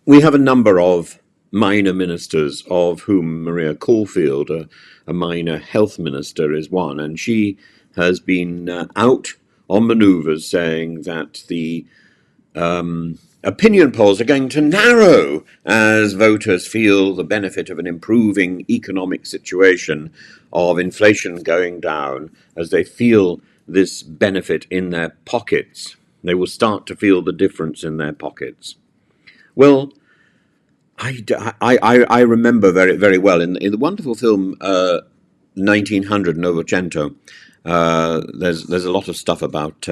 We have a number of minor ministers, of whom Maria Caulfield, a minor health minister, is one, and she has been out on manoeuvres saying that the opinion polls are going to narrow as voters feel the benefit of an improving economic situation, of inflation going down, as they feel this benefit in their pockets. They will start to feel the difference in their pockets. Well, I remember very, very well in the wonderful film 1900 Novecento. There's a lot of stuff about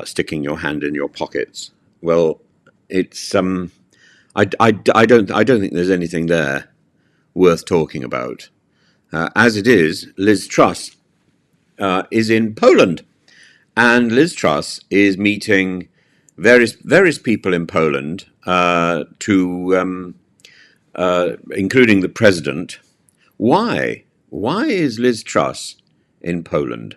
sticking your hand in your pockets. Well, it's I don't think there's anything there worth talking about. As it is, Liz Truss is in Poland, and Liz Truss is meeting various people in Poland, including the president. Why? Why is Liz Truss in Poland?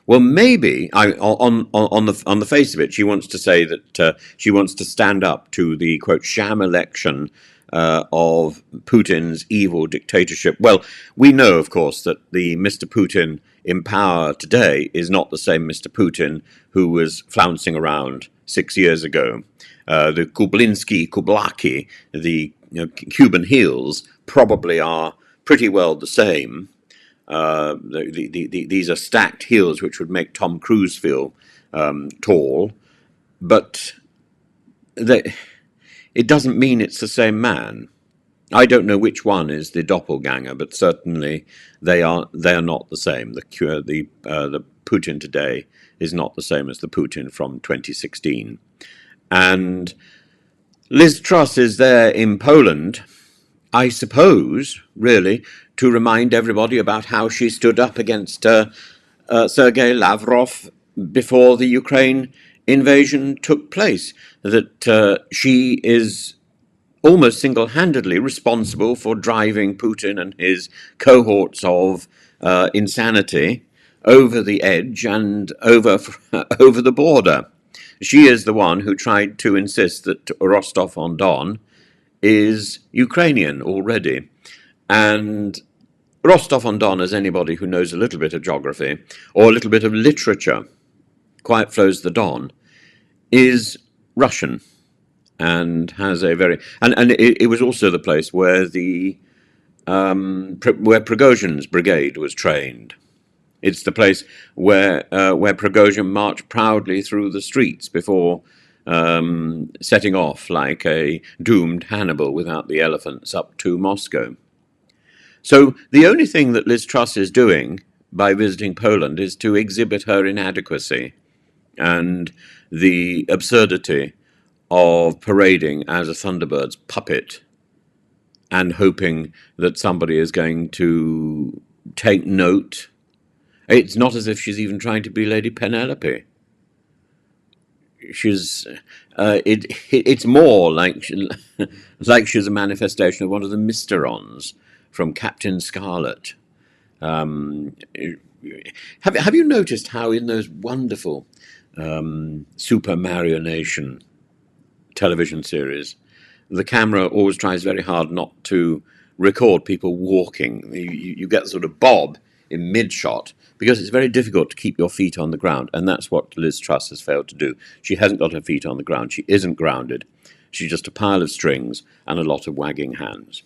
Well, maybe on the face of it, she wants to say that she wants to stand up to the quote sham election of Putin's evil dictatorship. Well, we know, of course, that the Mr. Putin in power today is not the same Mr. Putin who was flouncing around 6 years ago. The Kublaki, the Cuban heels, probably are pretty well the same. These are stacked heels which would make Tom Cruise feel tall, but it doesn't mean it's the same man. I don't know which one is the doppelganger, but certainly they are not the same. The Putin today is not the same as the Putin from 2016. And Liz Truss is there in Poland, I suppose, really, to remind everybody about how she stood up against Sergey Lavrov before the Ukraine invasion took place, that she is almost single-handedly responsible for driving Putin and his cohorts of insanity over the edge and over the border. She is the one who tried to insist that Rostov-on-Don is Ukrainian already. And Rostov-on-Don, as anybody who knows a little bit of geography or a little bit of literature, Quiet Flows the Don, is Russian, and has a very and it was also the place where where Prigozhin's brigade was trained. It's the place where Prigozhin marched proudly through the streets before setting off like a doomed Hannibal without the elephants up to Moscow. So the only thing that Liz Truss is doing by visiting Poland is to exhibit her inadequacy and the absurdity of parading as a Thunderbird's puppet and hoping that somebody is going to take note. It's not as if she's even trying to be Lady Penelope. It's more like she's a manifestation of one of the Mysterons from Captain Scarlet. Have you noticed how in those wonderful Super Mario Nation television series, the camera always tries very hard not to record people walking? You get the sort of bob in mid-shot because it's very difficult to keep your feet on the ground, and that's what Liz Truss has failed to do. She hasn't got her feet on the ground. She isn't grounded. She's just a pile of strings and a lot of wagging hands.